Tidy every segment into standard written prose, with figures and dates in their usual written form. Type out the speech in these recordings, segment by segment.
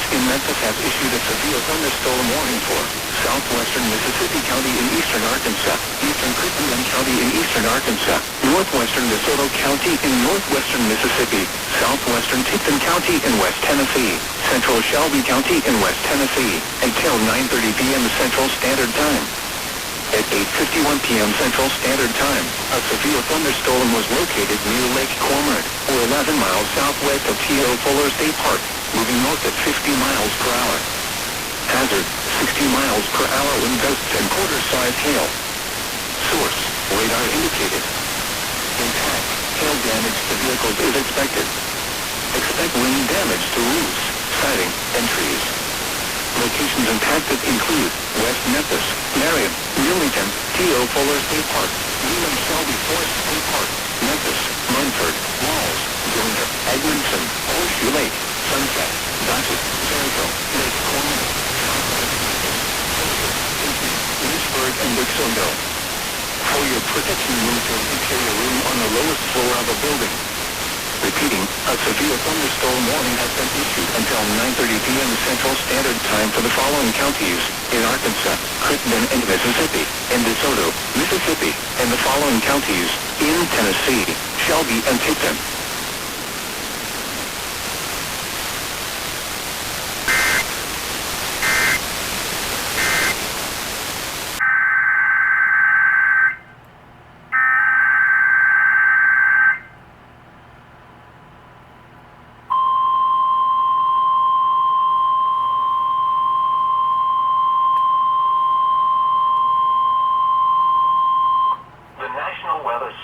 in Memphis has issued a severe thunderstorm warning for southwestern Mississippi County in eastern Arkansas, eastern Crittenden County in eastern Arkansas, northwestern DeSoto County in northwestern Mississippi, southwestern Tipton County in West Tennessee, central Shelby County in West Tennessee, until 9:30 p.m. Central Standard Time. At 8:51 p.m. Central Standard Time, a severe thunderstorm was located near Lake Cormorant, or 11 miles southwest of T.O. Fuller State Park, moving north at 50 miles per hour. Hazard, 60 miles per hour wind gusts and quarter-size hail. Source, radar indicated. Impact, hail damage to vehicles is expected. Expect wind damage to roofs, siding, and trees. Locations impacted include West Memphis, Marion, Newington, T.O. Fuller State Park, Newman Shelby Forest State Park, Memphis, Munford, Walls, Gilmer, Edmondson, Horseshoe Lake, Sunset, Dodgett, Jericho, Lake Cormorant, Lynchburg, and Dixonville. For your protection, move to an interior room on the lowest floor of a building. Repeating, a severe thunderstorm warning has been issued until 9:30 p.m. Central Standard Time for the following counties in Arkansas, Crittenden, and Mississippi, and DeSoto, Mississippi, and the following counties in Tennessee, Shelby and Tipton.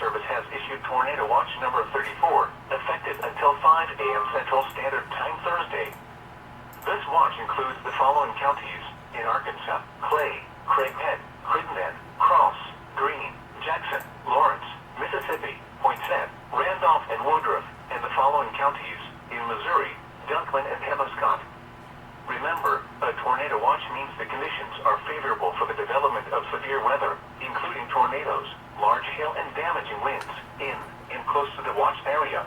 Service has issued Tornado Watch number 34, effective until 5 a.m. Central Standard Time Thursday. This watch includes the following counties in Arkansas: Clay, Craighead, Crittenden, Cross, Greene, Jackson, Lawrence, Mississippi, Poinsett, Randolph, and Woodruff, and the following counties in Missouri: Dunklin and Hemascott. Remember, a tornado watch means the conditions are favorable for the development of severe weather, including tornadoes, large hail, and damaging winds in and close to the watch area.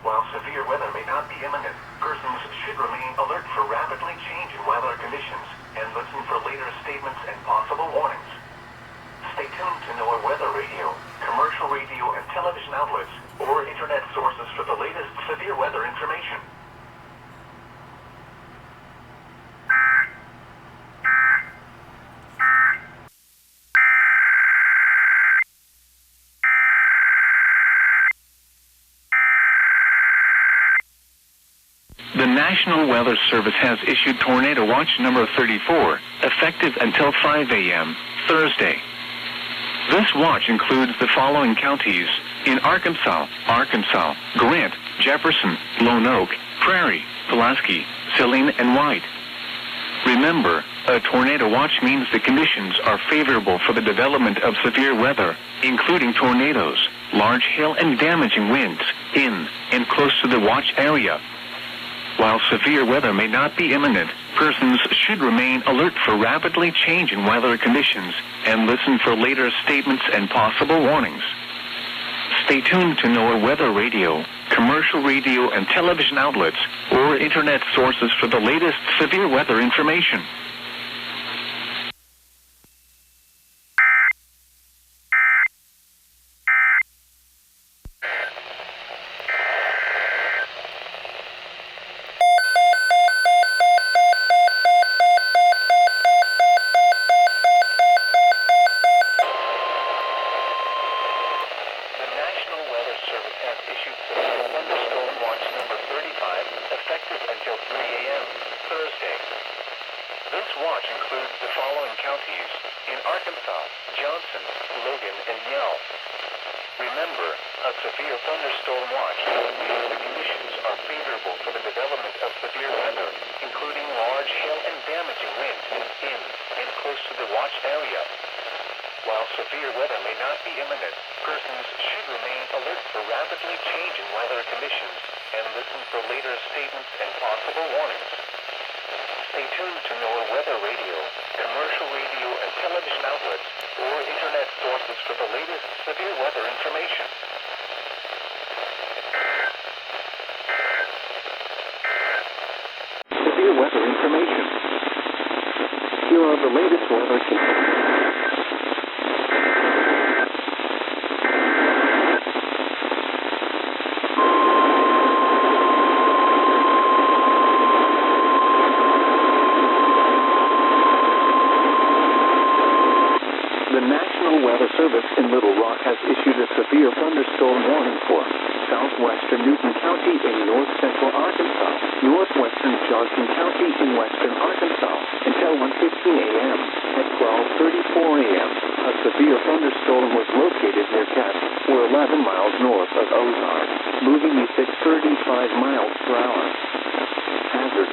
While severe weather may not be imminent, persons should remain alert for rapidly changing weather conditions and listen for later statements and possible warnings. Stay tuned to NOAA weather radio, commercial radio and television outlets, or internet sources for the latest severe weather information. The National Weather Service has issued Tornado Watch number 34, effective until 5 a.m. Thursday. This watch includes the following counties in Arkansas, Grant, Jefferson, Lone Oak, Prairie, Pulaski, Saline, and White. Remember, a tornado watch means the conditions are favorable for the development of severe weather, including tornadoes, large hail, and damaging winds in and close to the watch area. While severe weather may not be imminent, persons should remain alert for rapidly changing weather conditions and listen for later statements and possible warnings. Stay tuned to NOAA weather radio, commercial radio and television outlets, or internet sources for the latest severe weather information. thunderstorm warning for southwestern Newton County in north central Arkansas, northwestern Johnson County in western Arkansas until 1:15 a.m. At 12:34 a.m., a severe thunderstorm was located near Katz, or 11 miles north of Ozark, moving east at 35 miles per hour. Hazard,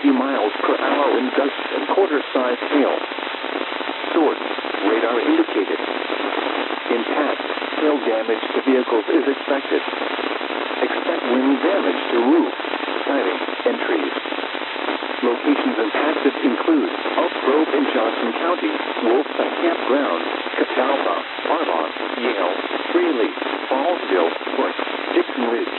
60 miles per hour in gusts and quarter-sized hail. Source, radar indicated. Impact, hail damage to vehicles is expected. Expect wind damage to roofs, siding, and trees. Locations impacted include Elk Grove in Johnson County, Wolfside Campground, Catalpa, Arbonne, Yale, Freely, Fallsville, Fort, Dixon Ridge.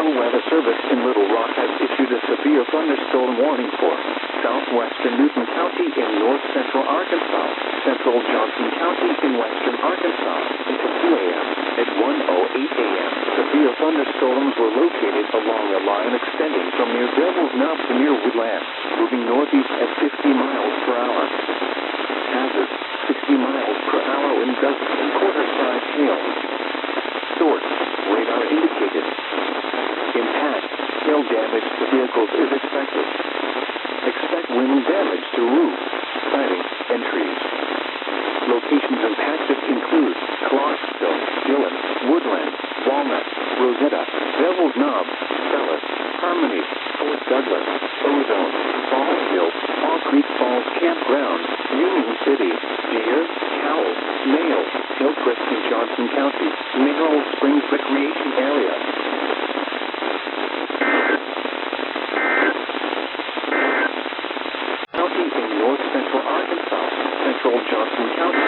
Weather Service in Little Rock has issued a severe thunderstorm warning for southwestern Newton County in north central Arkansas, central Johnson County in western Arkansas until 2 a.m. At 1:08 a.m., severe thunderstorms were located along a line extending from near Devil's Knob to near Woodland, moving northeast at 50 miles per hour. Hazard, 60 miles per hour in gusts and quarter-sized hail. Source, radar indicated. Impact, hail damage to vehicles is expected. Expect wind damage to roofs, siding, and trees. Locations impacted include Clarksville, Dillon, Woodland, Walnut, Rosetta, Devil's Knob, Stellus, Harmony, Fort Douglas, Ozone, Fallsville, Fall Creek Falls Campground, Union City, Deer, Cowell, Mayo, Hillcrest in Johnson County, Mineral Springs Recreation Area. Johnson County.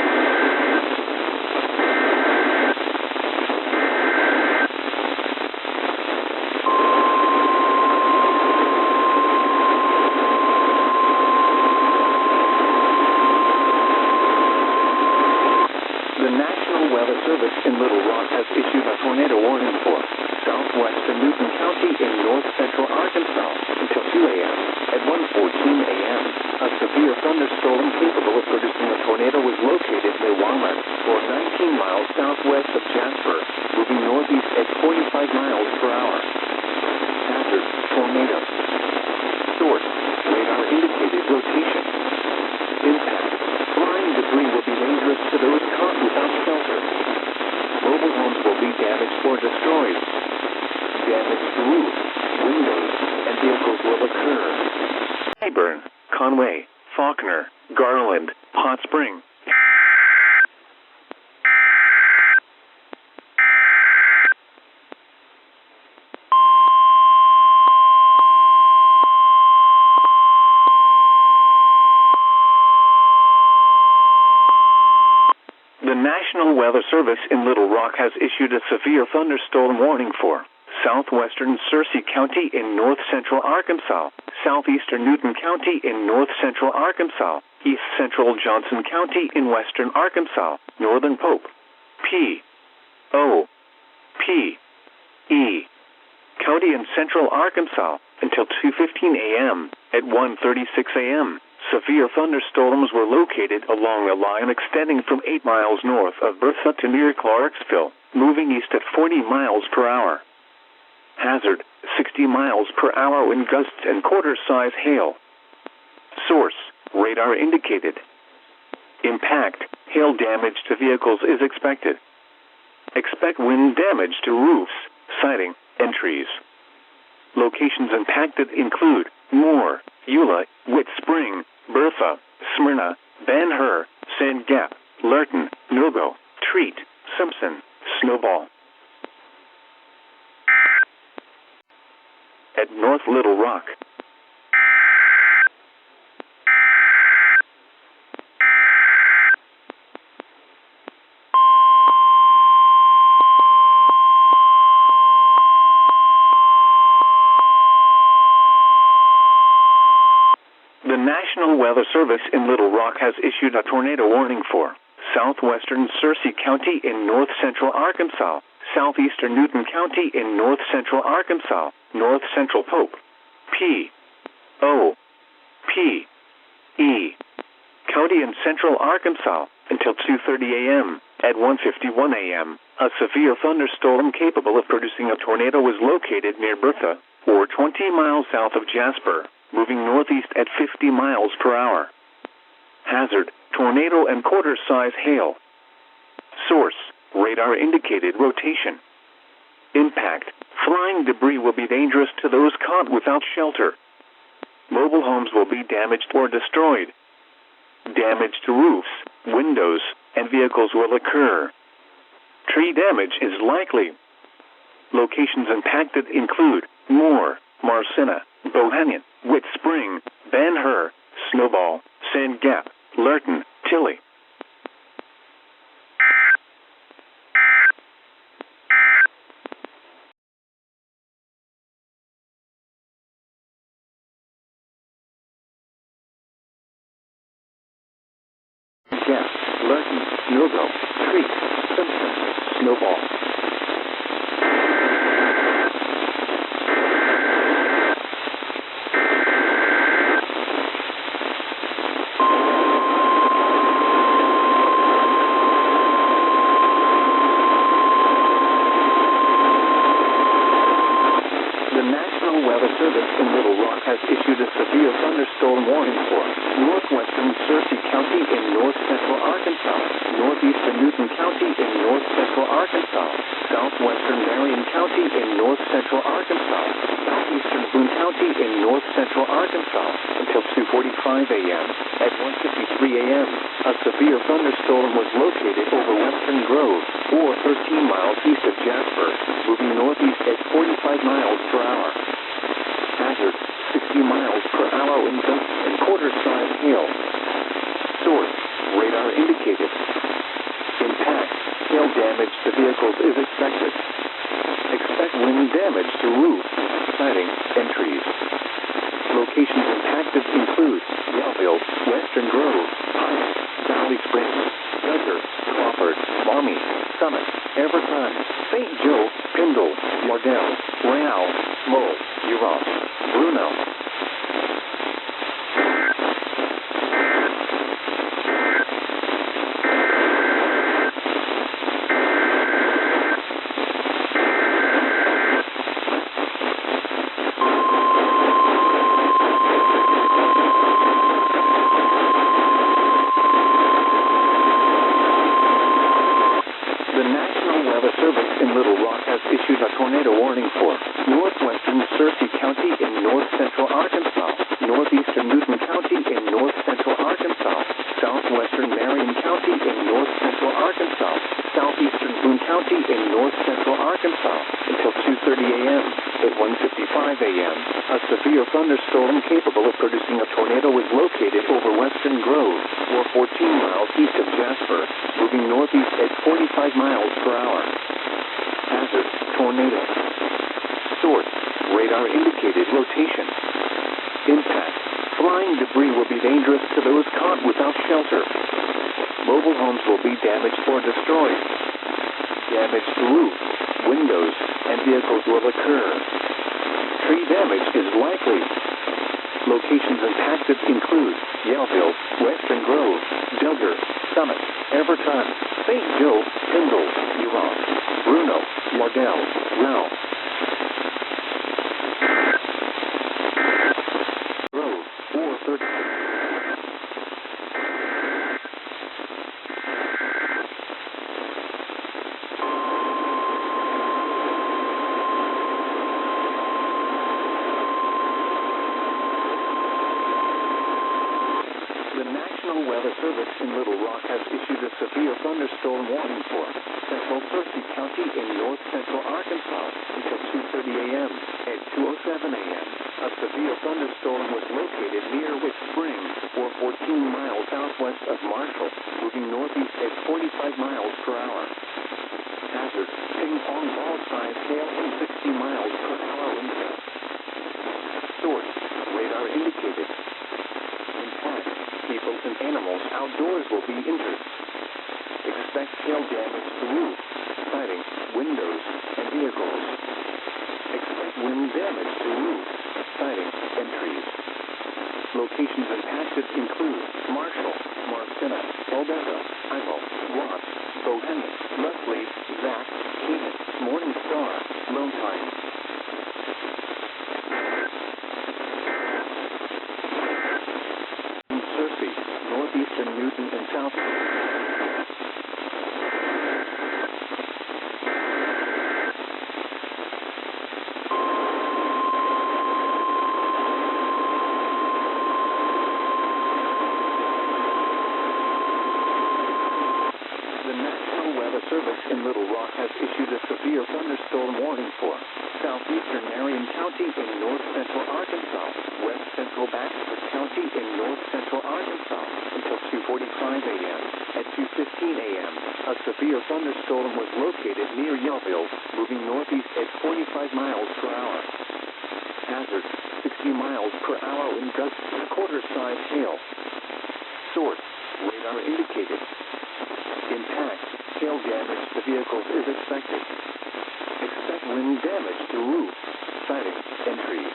The National Weather Service in Little Rock has issued a tornado warning for southwestern Newton County in north central Arkansas until 2 a.m. At 1:14 a.m., a severe thunderstorm capable of producing a tornado was located near Walnut, or 19 miles southwest of Jasper, moving northeast at 45 miles per hour. Hazard, tornado. Source, radar indicated rotation. Impact, flying debris will be dangerous to those caught without shelter. Mobile homes will be damaged or destroyed. Damage to roofs, windows, and vehicles will occur. Clyburn, Conway, Faulkner, Garland, Hot Spring. The National Weather Service in Little Rock has issued a severe thunderstorm warning for southwestern Searcy County in north central Arkansas, southeastern Newton County in north central Arkansas, east central Johnson County in western Arkansas, northern Pope, P. O. P. E. County in central Arkansas until 2:15 a.m. At 1:36 a.m., severe thunderstorms were located along a line extending from 8 miles north of Bertha to near Clarksville, moving east at 40 miles per hour. Hazard, 60 miles per hour in gusts and quarter-size hail. Source, radar indicated. Impact, hail damage to vehicles is expected. Expect wind damage to roofs, siding, and trees. Locations impacted include Moore, Eula, Witt Spring, Bertha, Smyrna, Ben-Hur, Sand Gap, Lurton, Nogo, Treat, Simpson, Snowball. At North Little Rock. Service in Little Rock has issued a tornado warning for southwestern Searcy County in north central Arkansas, southeastern Newton County in north central Arkansas, north central Pope, P. O. P. E. County in central Arkansas until 2:30 a.m. At 1:51 a.m., a severe thunderstorm capable of producing a tornado was located near Bertha, or 20 miles south of Jasper, moving northeast at 50 miles per hour. Hazard, tornado and quarter-size hail. Source, radar indicated rotation. Impact, flying debris will be dangerous to those caught without shelter. Mobile homes will be damaged or destroyed. Damage to roofs, windows, and vehicles will occur. Tree damage is likely. Locations impacted include Moore, Marcina, Bohannon, Witt Spring, Ben Hur, Snowball, Sand Gap, Lurton, Tilly. Gap, Lurton, Snowball, Creek, Simpson, Snowball. The National Weather Service in Little Rock has issued a severe thunderstorm warning for northwestern Searcy County in north central Arkansas, northeastern Newton County in north central Arkansas, southwestern Marion County in north central Arkansas, southeastern Boone County in north central Arkansas until 2:45 a.m. At 1:53 a.m., a severe thunderstorm was located over Western Grove, or 13 miles east of Jasper, moving northeast at 45 miles per hour. Hazard, 60 miles per hour wind gusts and quarter-size hail. Source, radar indicated. Impact, hail damage to vehicles is expected. Expect wind damage to roofs, siding, and trees. Locations impacted include Yellville, Western Grove, Pine, Valley Springs, Duggar, Crawford, Maumee, Summit, Everton, St. Joe, Pindle, Yardell, Royale, Lowell, Huron, Bruno. The National Weather Service in Little Rock has issued a tornado warning for northwestern Searcy County in north central Arkansas, northeastern Newton County in north central Arkansas, southwestern Marion County in north central Arkansas, southeastern Boone County in north central Arkansas until 2:30 a.m. At 1:55 a.m., a severe thunderstorm capable of producing a tornado was located over Western Grove, or 14 miles east of Jasper, moving northeast at 45 miles per hour. Hazard, tornado. Source, radar indicated rotation. Impact, flying debris will be dangerous to those caught without shelter. Mobile homes will be damaged or destroyed. Damage to roofs, windows, and vehicles will occur. Tree damage is likely. Locations impacted include Yellville, Western Grove, Duggar, Summit, Everton, St. Joe, Pindle, Huron, Bruno, Yardell, Rao. Grove, 430. The National Weather Service in Little Rock has issued a severe thunderstorm warning for central Searcy County in north central Arkansas until 2:30 a.m. At 2:07 a.m., a severe thunderstorm was located near Witt Spring, or 14 miles southwest of Marshall, moving northeast at 45 miles per hour. Hazard, ping-pong ball-sized hail and 60 miles per hour wind gusts. Source, radar indicated. Impact, damage to roofs, siding, and trees. Locations impacted include Marshall, Marcina, Odessa, Imo, Ross, Bohannon, Leslie, Zach, Keenan, Morning Star, Lone Pine. Searcy, northeastern Newton and South. Service in Little Rock has issued a severe thunderstorm warning for southeastern Marion County in north-central Arkansas, west-central Baxter County in north-central Arkansas until 2:45 a.m. At 2:15 a.m., a severe thunderstorm was located near Yellville, moving northeast at 45 miles per hour. Hazard, 60 miles per hour in gusts and quarter-size hail. Source, radar indicated. Impact, hail damage to vehicles is expected. Expect wind damage to roofs, siding, and trees.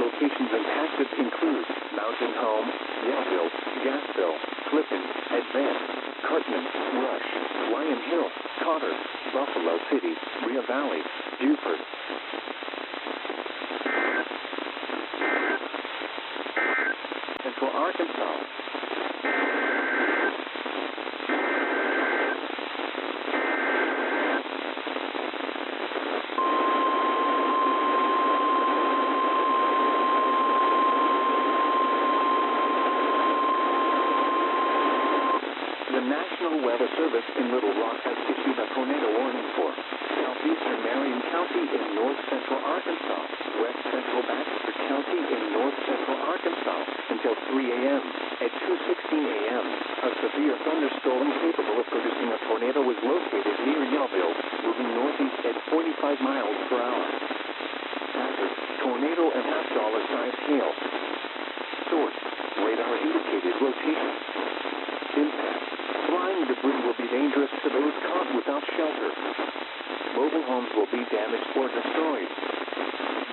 Locations impacted include Mountain Home, Yellville, Gassville, Clifton, Advance, Cartman, Rush, Lion Hill, Cotter, Buffalo City, Rio Valley, Beaufort. Central Arkansas. The National Weather Service in Little Rock has issued a tornado warning for southeastern Marion County in north-central Arkansas, west-central Baxter County in north-central Arkansas until 3 a.m. At 2:16 a.m., a severe thunderstorm capable of producing a tornado was located near Yellville, moving northeast at 45 miles per hour. Hazard, tornado and half-dollar-sized hail. Source, radar indicated location. Impact. Flying debris will be dangerous to those caught without shelter. Mobile homes will be damaged or destroyed.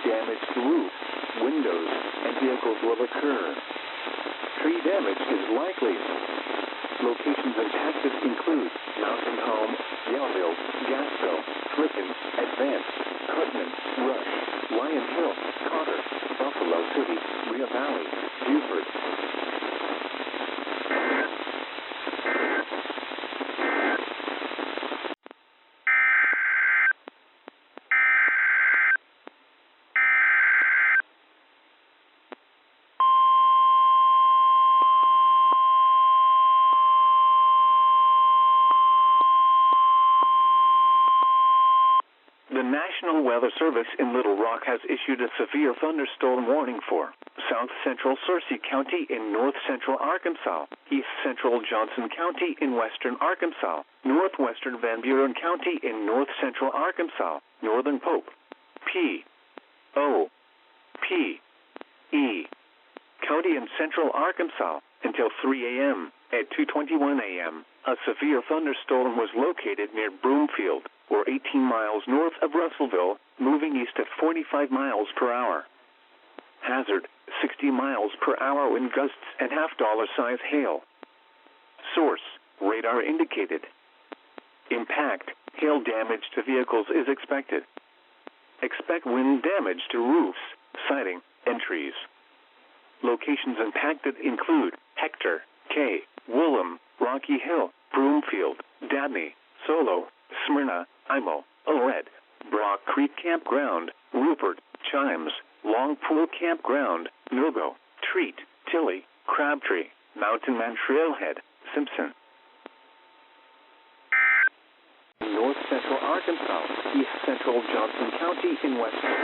Damage to roofs, windows, and vehicles will occur. Tree damage is likely. Locations impacted include Mountain Home, Yellville, Gassville, Clifton, Advance, Cartman, Rush, Lion Hill, Cotter, Buffalo City, Rio Valley, Beaufort. The National Weather Service in Little Rock has issued a severe thunderstorm warning for south-central Searcy County in north-central Arkansas, east-central Johnson County in western Arkansas, northwestern Van Buren County in north-central Arkansas, northern Pope, P. O. P. E. County in central Arkansas until 3 a.m. At 2:21 a.m., a severe thunderstorm was located near Broomfield, or 18 miles north of Russellville, moving east at 45 miles per hour. Hazard, 60 miles per hour wind gusts and half-dollar-size hail. Source, radar indicated. Impact, hail damage to vehicles is expected. Expect wind damage to roofs, siding, and trees. Locations impacted include Hector, K, Woolham, Rocky Hill, Broomfield, Dabney, Solo, Smyrna, Imo, Ored, Brock Creek Campground, Rupert, Chimes, Long Pool Campground, Nogo, Treat, Tilly, Crabtree, Mountain Man Trailhead, Simpson. North Central Arkansas, East Central Johnson County in western.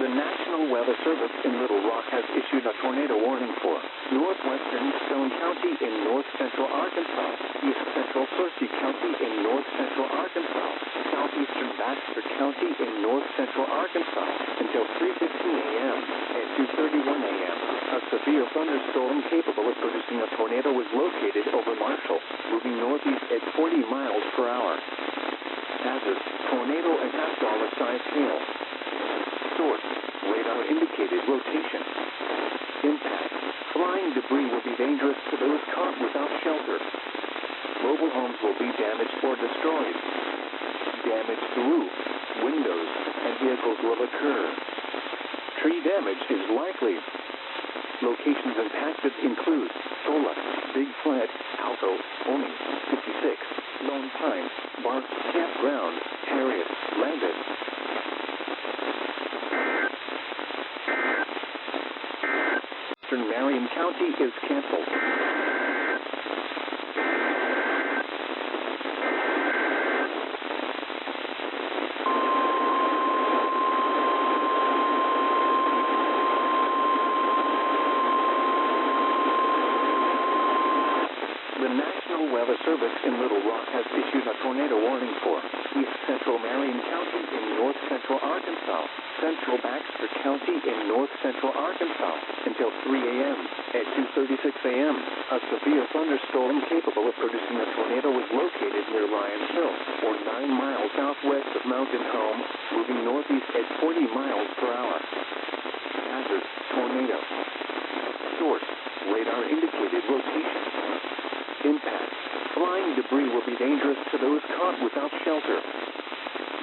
The National Weather Service in Little Rock has issued a tornado warning for northwestern Stone County in north-central Arkansas, east-central Searcy County in north-central Arkansas, southeastern Baxter County County in north central Arkansas until 3:15 a.m. At 2:31 a.m., a severe thunderstorm capable of producing a tornado was located over Marshall, moving northeast at 40 miles per hour. Hazard, tornado and half dollar-sized hail. Source, radar indicated rotation. Impact, flying debris will be dangerous to those caught without shelter. Mobile homes will be damaged or destroyed. Damage to roof, windows, and vehicles will occur. Tree damage is likely. Locations impacted include Sola, Big Flat, Alto, Oni, 56, Lone Pine, Bark, Campground, Harriet, Landon. Western Marion County is canceled. The National Weather Service in Little Rock has issued a tornado warning for East Central Marion County in north central Arkansas, Central Baxter County in north central Arkansas until 3 a.m. At 2:36 a.m., a severe thunderstorm capable of producing a tornado was located near Lions Hill, or 9 miles southwest of Mountain Home, moving northeast at 40 miles per hour. Hazard, tornado. Source, radar indicated rotation. Impact, flying debris will be dangerous to those caught without shelter.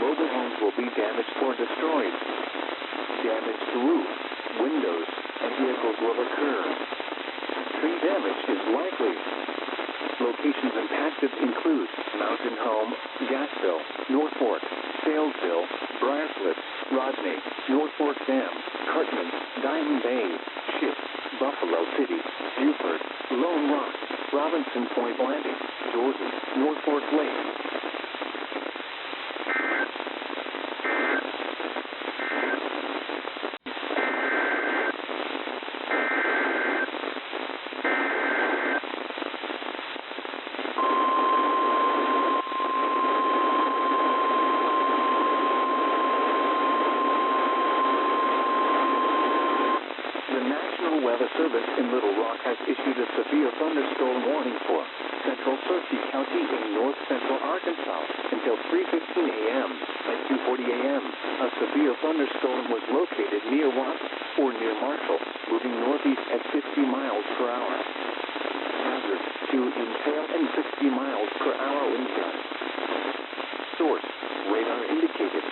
Mobile homes will be damaged or destroyed. Damage to roof, windows, and vehicles will occur. Tree damage is likely. Locations impacted include Mountain Home, Gassville, North Fork, Salesville, Briarcliff, Rodney, North Fork Dam, Cartman, Diamond Bay, Ship, Buffalo City, Buford, Lone Rock, Robinson Point Landing, Jordan, North Fork Lake. The National Weather Service in Little Rock has issued a severe thunderstorm warning for Central Searcy County in north central Arkansas until 3:15 a.m. At 2:40 a.m., a severe thunderstorm was located near Watts or near Marshall, moving northeast at 50 miles per hour. Hazard to impale and 60 miles per hour wind gusts. Source, radar indicated.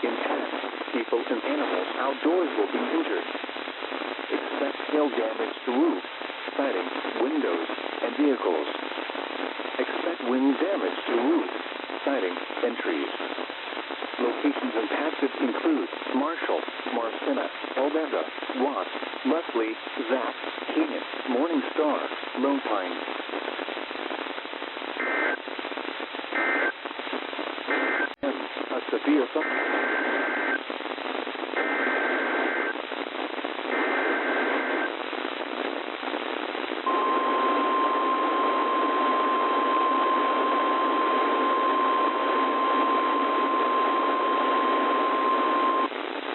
Impact, people and animals outdoors will be injured. Expect hail damage to roofs, siding, windows, and vehicles. Expect wind damage to roofs, siding, and trees. Locations impacted include Marshall, Marcena, Alberta, Watts, Leslie, Zap, Canaan, Morning Star, Lone Pine. A severe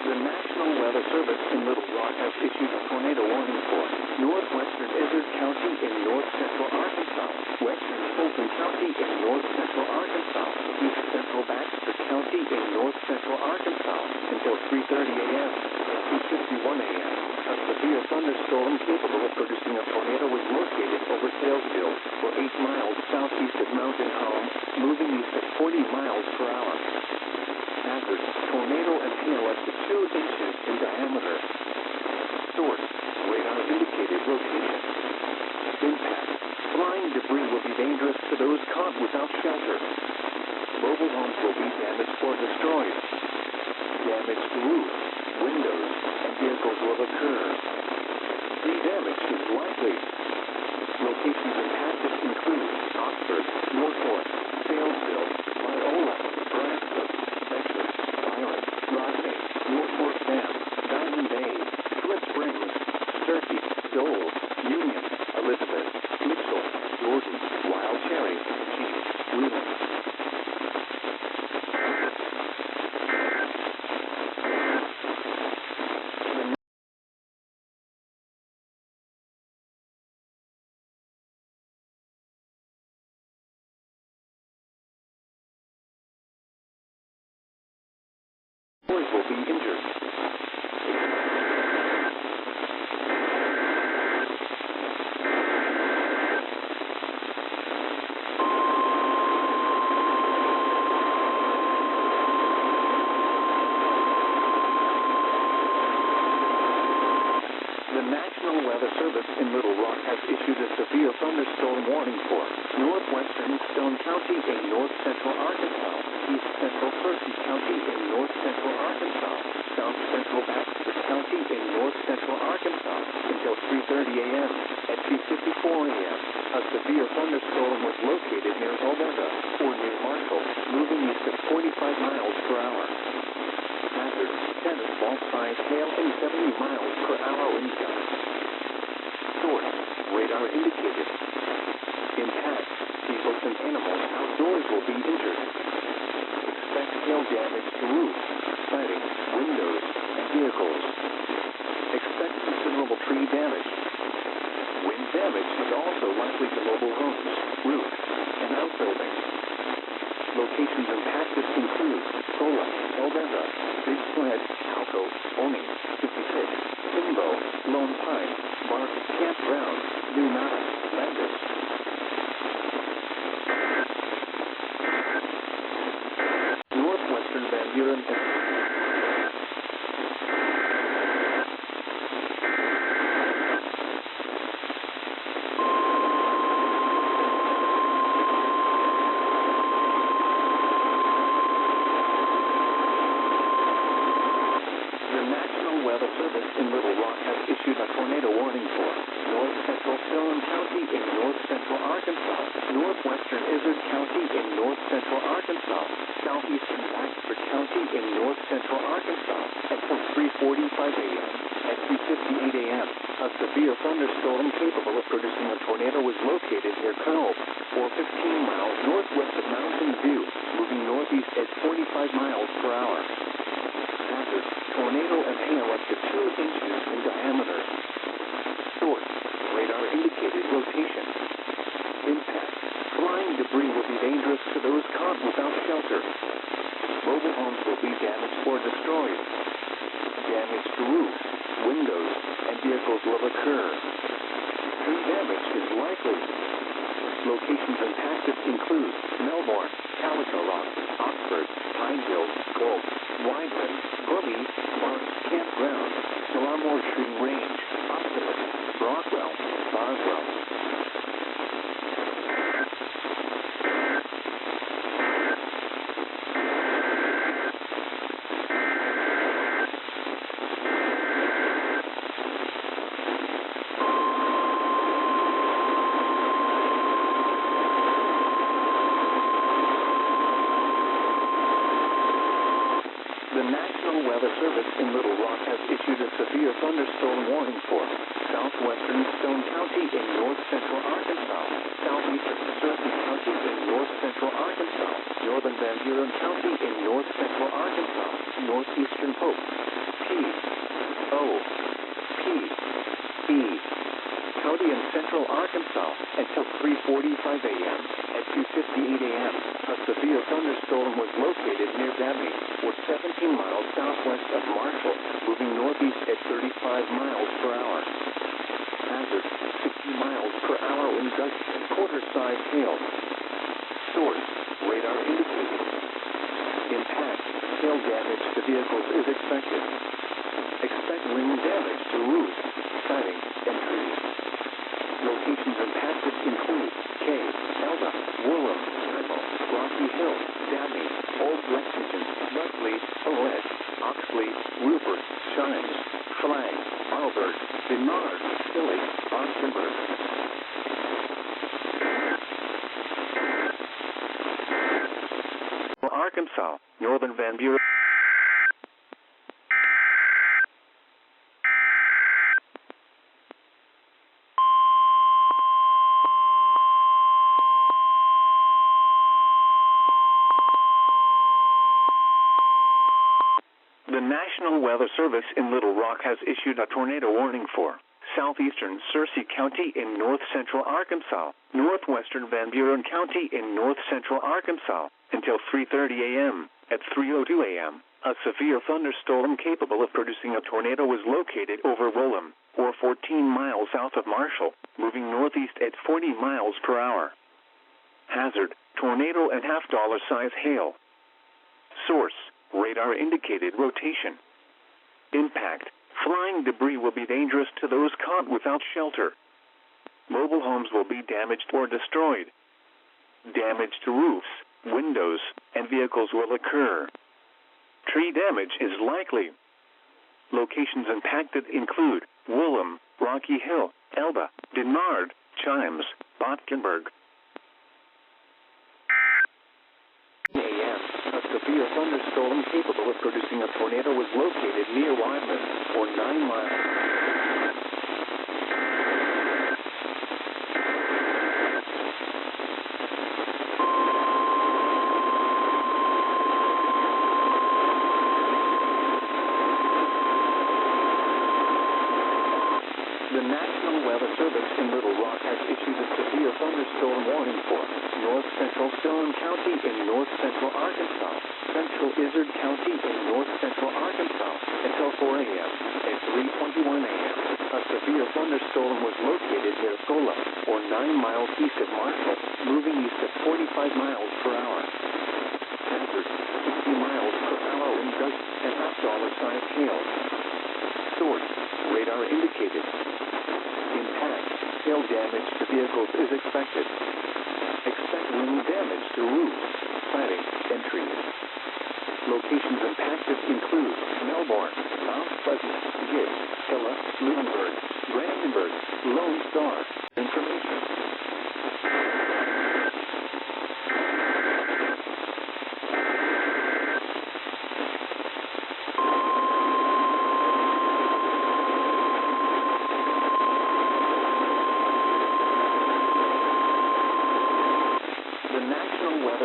The National Weather Service in Little Rock has issued a tornado warning for northwestern Izard County in north central Arkansas, western Fulton County in north central Arkansas, east central Baxter County in north central Arkansas until 3:30 a.m. At 2:51 a.m., a severe thunderstorm capable of producing a tornado was located over Salesville, or 8 miles southeast of Mountain Home, moving east at 40 miles per hour. Hazard, tornado and hail up to 2 inches in diameter. Source, radar indicated rotation. Impact, flying debris will be dangerous to those caught without shelter. Mobile homes will be damaged or destroyed. Damage to roof, outdoors will be injured. The National Weather Service in Little Rock has issued a severe thunderstorm warning for northwestern Stone County in north-central Arkansas, east-central Percy County in north-central Arkansas, south-central Baxter County in north-central Arkansas until 3:30 a.m. At 2:54 a.m., a severe thunderstorm was located near Odessa or near Marshall, moving east at 45 miles per hour. Hazard, tennis ball size hail and 70 miles per hour wind gusts. Source, radar indicated. Impact, people and animals outdoors will be injured. Expect hail damage to roofs, siding, windows, and vehicles. Expect considerable tree damage. Wind damage is also likely to mobile homes, roofs, and outbuildings. Locations impacted include Sola, Eldeza, Big Sled, Alco, Oni, 56, Timbo, Lone Pine, Bark Campground, New Nada, Landis. Northwestern Van Buren Weather Service in Little Rock has issued a tornado warning for north-central Stone County in north-central Arkansas, northwestern Izard County in north-central Arkansas, southeastern Baxter County in north-central Arkansas until 3:45 a.m. At 2:58 a.m., a severe thunderstorm capable of producing a tornado was located near Cove, or 15 miles northwest of Mountain View, moving northeast at 45 miles per hour. Hazard, tornado and hail up to 2 inches in diameter. Source, radar indicated rotation. Impact, flying debris will be dangerous to those caught without shelter. Mobile homes will be damaged or destroyed. Damage to roofs, windows, and vehicles will occur. Tree damage is likely. Locations impacted include Melbourne, Calico Rock, Oxford, Pineville, Gulf, Wideland, Bubby, Barnes Campground, Tullamore Tree Range, Optimist, Brockwell, Boswell. The National Weather Service in Little Rock has issued a severe thunderstorm warning for southwestern Stone County in north-central Arkansas, southeastern Searcy County in north-central Arkansas, northern Van Buren County in north-central Arkansas, northeastern Hope, P.O.P.E. County in central Arkansas until 3:45 a.m. At 2:58 a.m., a severe thunderstorm was located near Dabney, or 17 miles southwest of Marshall, moving northeast at 35 miles per hour. Hazard, 60 miles per hour wind gusts and quarter-size hail. Source, radar indicated. Impact, hail damage to vehicles is expected. Expect wind damage to roofs, siding, and trees. Locations impacted include Cave, Elda, Woolham, Carmel, Rocky Hill, Dabney, Old Lexington, Nutley, Owett, Oxley, Rupert, Chimes, Flag, Albert, Denard, Philly, Austinburg. Arkansas, northern Van Buren. The National Weather Service in Little Rock has issued a tornado warning for southeastern Searcy County in north-central Arkansas, northwestern Van Buren County in north-central Arkansas until 3:30 a.m. At 3:02 a.m., A severe thunderstorm capable of producing a tornado was located over Woolham, or 14 miles south of Marshall, moving northeast at 40 miles per hour. Hazard, tornado and half-dollar size hail. Source, radar indicated rotation. Impact, flying debris will be dangerous to those caught without shelter. Mobile homes will be damaged or destroyed. Damage to roofs, windows, and vehicles will occur. Tree damage is likely. Locations impacted include Woolham, Rocky Hill, Elba, Dinard, Chimes, Botkenberg. A.M. A severe thunderstorm capable of producing a tornado was located near Wyman, or 9 miles. The National Weather Service in Little Rock has issued a severe thunderstorm warning for north central Stone County in north central Arkansas, central Izard County in north central Arkansas, until 4 a.m. At 3:21 a.m., a severe thunderstorm was located near Sola, or 9 miles east of Marshall, moving east at 45 miles per hour. Hazard, 60 miles per hour in gusts and half-dollar size hail. Source, radar indicated. Impact, hail damage to vehicles is expected. Expect wind damage to roofs, siding, and trees. Locations impacted include Melbourne, Mount Pleasant, Gibbs, Hilla, Lunenburg, Brandenburg, Lone Star. Information.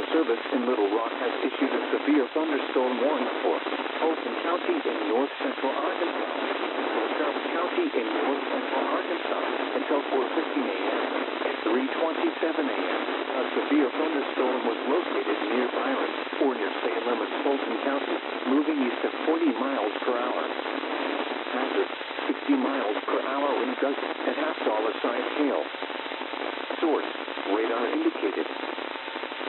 Service in Little Rock has issued a severe thunderstorm warning for Fulton County in north central Arkansas, South County in north central Arkansas, until 4:15 a.m. At 3:27 a.m., a severe thunderstorm was located near Byron, or near Salem and Fulton County, moving east at 40 miles per hour. Hazard, 60 miles per hour in gusts and half-dollar size hail. Source, radar indicated.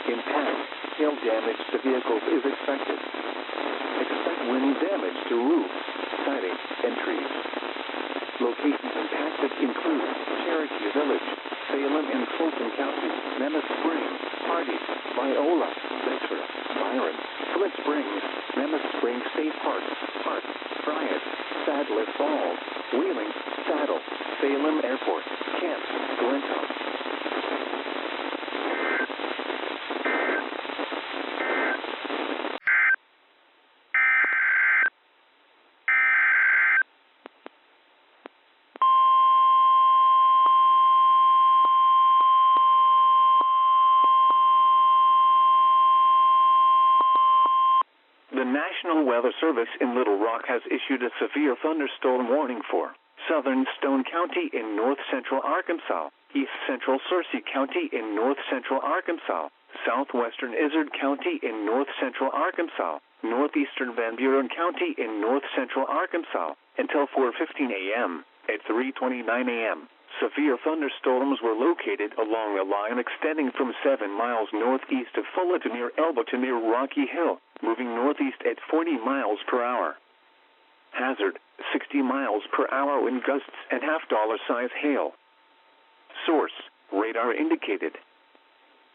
Impact, hail damage to vehicles is expected. Expect wind damage to roofs, siding, and trees. Locations impacted include Cherokee Village, Salem and Fulton Counties, Mammoth Springs, Hardy, Viola, Bedford, Byron, Flint Springs, Mammoth Springs State Park, Hart, Bryant, Sadler Falls, Wheeling, Saddle, Salem Airport, Camp, Glencoe. The National Weather Service in Little Rock has issued a severe thunderstorm warning for southern Stone County in north central Arkansas, east central Searcy County in north central Arkansas, southwestern Izard County in north central Arkansas, northeastern Van Buren County in north central Arkansas, until 4:15 a.m. At 3:29 a.m., severe thunderstorms were located along a line extending from 7 miles northeast of Fullerton near Elba to near Rocky Hill, moving northeast at 40 miles per hour. Hazard, 60 miles per hour in gusts and half-dollar size hail. Source, radar indicated.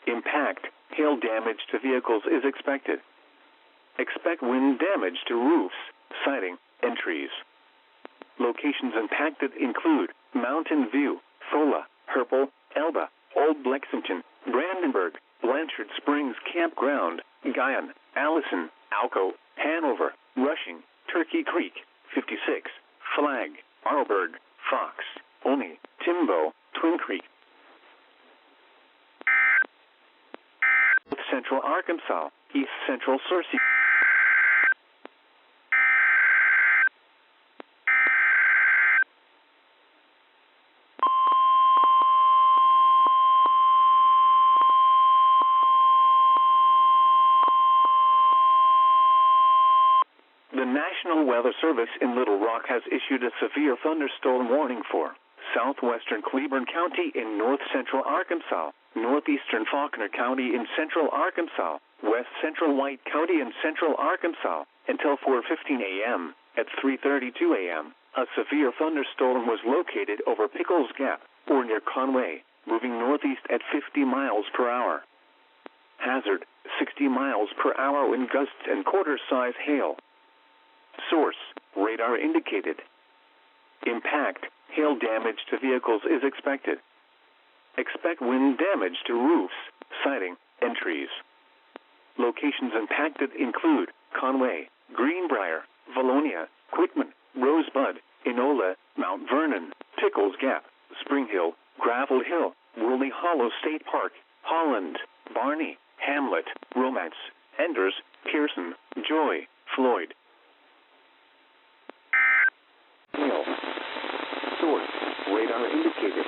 Impact, hail damage to vehicles is expected. Expect wind damage to roofs, siding, and trees. Locations impacted include Mountain View, Fola, Herpel, Elba, Old Lexington, Brandenburg, Blanchard Springs Campground, Guyan, Allison, Alco, Hanover, Rushing, Turkey Creek, 56, Flag, Arlberg, Fox, Olney, Timbo, Twin Creek. Central Arkansas, East Central Searcy. National Weather Service in Little Rock has issued a severe thunderstorm warning for southwestern Cleburne County in north-central Arkansas, northeastern Faulkner County in central Arkansas, west-central White County in central Arkansas, until 4:15 a.m. At 3:32 a.m., a severe thunderstorm was located over Pickles Gap, or near Conway, moving northeast at 50 miles per hour. Hazard, 60 miles per hour wind gusts and quarter-size hail. Source, radar indicated. Impact, hail damage to vehicles is expected. Expect wind damage to roofs, siding, and trees. Locations impacted include Conway, Greenbrier, Valonia, Quitman, Rosebud, Enola, Mount Vernon, Pickles Gap, Spring Hill, Gravel Hill, Woolly Hollow State Park, Holland, Barney, Hamlet, Romance, Enders, Pearson, Joy, Floyd. Hail. Source, radar indicated.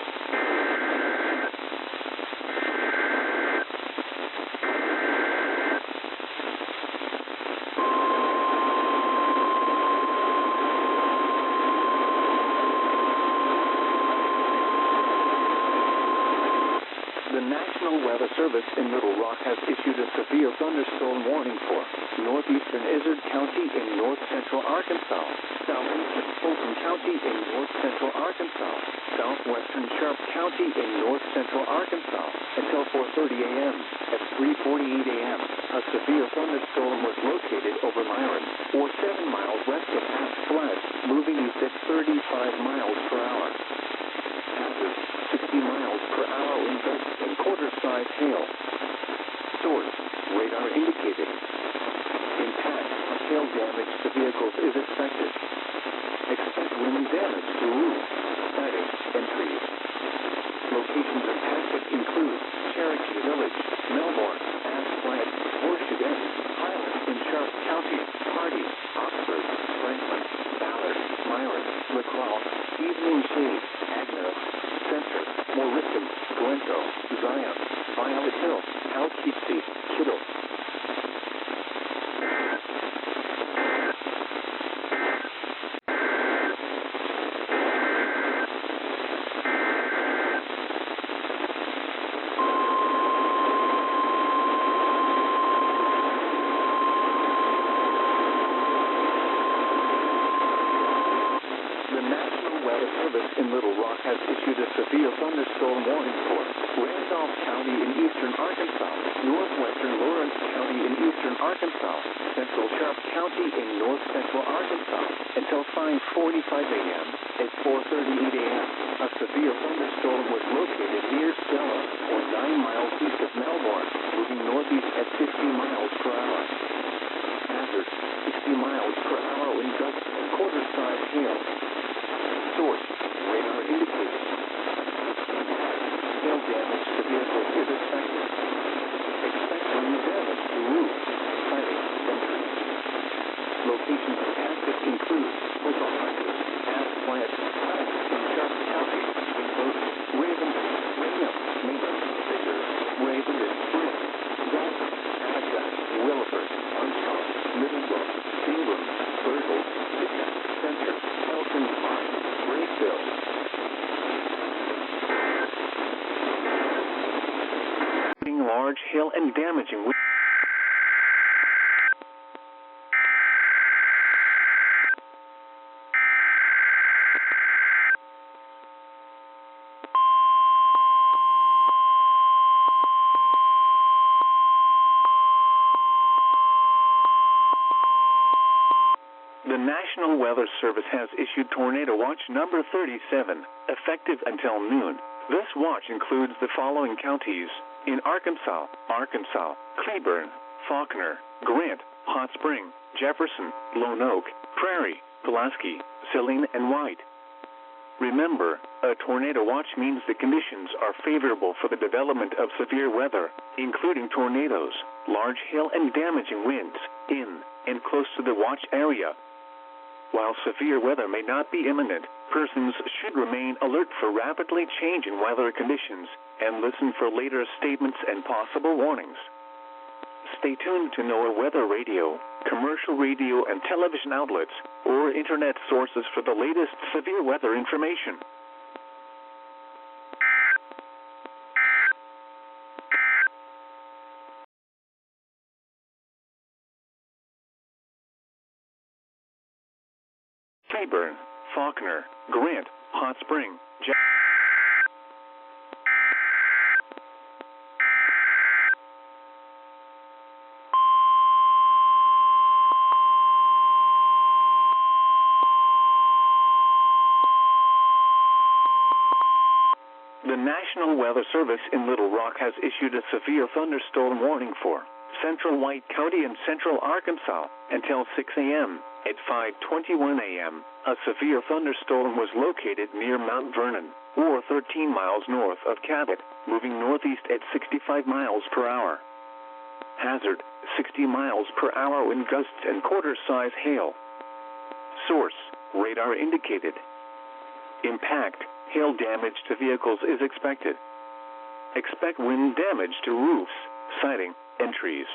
The National Weather Service in Little Rock has issued a severe thunderstorm warning for northeastern Izard County in north-central Arkansas, southeastern Fulton County in north-central Arkansas, southwestern Sharp County in north-central Arkansas, until 4:30 a.m. At 3:48 a.m., a severe thunderstorm was located over Myron, or 7 miles west of Asp Flat, moving east at 35 miles per hour. Hazard, 60 miles per hour in gusts and quarter-size hail. Source, radar indicated. Impact, hail damage to vehicles is expected. Expect wind damage to roofs, siding, and trees. Locations impacted include Cherokee Village, Melbourne, Asp Flat, Horseshoe Bend, Highland in Sharp County, Hardy, Oxford, Franklin, Ballard, Myron, LaCrosse, Evening Shade, Agnos, Center, Morrison, Glento, Zion, Violet Hill, Poughkeepsie, Kittle. In Little Rock has issued a severe thunderstorm warning for Randolph County in eastern Arkansas, northwestern Lawrence County in eastern Arkansas, central Sharp County in north-central Arkansas, until 5:45 a.m. At 4:38 a.m., a severe thunderstorm was located near Stella, or 9 miles east of Melbourne, moving northeast at 50 miles per hour. Hazard, 60 miles per hour in gusts and quarter-size hail. Source, radar indicated. Hail damage to vehicles is expected. Expect wind damage to roofs, siding, and trees. Locations impacted include Pocahontas, Asp Flat, High in Sharp County, Include Raven, Raynham, Maiden, Biggers, Raven and Brooke, Dalton, Attica, Williford, Armstrong, Middlebrook, Ingram, Virgil, Sitka, Center, Elton Park, Rayville. Large hail and damaging wind. The National Weather Service has issued Tornado Watch number 37, effective until noon. This watch includes the following counties: in Arkansas, Cleburne, Faulkner, Grant, Hot Spring, Jefferson, Lone Oak, Prairie, Pulaski, Saline, and White. Remember, a tornado watch means the conditions are favorable for the development of severe weather, including tornadoes, large hail and damaging winds, in and close to the watch area. While severe weather may not be imminent, persons should remain alert for rapidly changing weather conditions and listen for later statements and possible warnings. Stay tuned to NOAA Weather Radio, commercial radio and television outlets, or internet sources for the latest severe weather information. Cleburne, Faulkner, Grant, Hot Spring, The National Weather Service in Little Rock has issued a severe thunderstorm warning for central White County and central Arkansas until 6 a.m. At 5:21 a.m., a severe thunderstorm was located near Mount Vernon, or 13 miles north of Cabot, moving northeast at 65 miles per hour. Hazard, 60 miles per hour wind gusts and quarter-size hail. Source, radar indicated. Impact, hail damage to vehicles is expected. Expect wind damage to roofs, siding, and trees.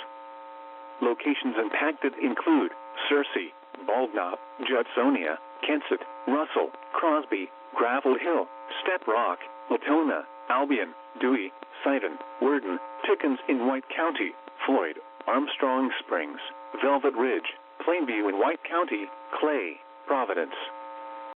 Locations impacted include Searcy, Bald Knob, Judsonia, Kensett, Russell, Crosby, Gravel Hill, Step Rock, Latona, Albion, Dewey, Sidon, Worden, Pickens in White County, Floyd, Armstrong Springs, Velvet Ridge, Plainview in White County, Clay, Providence.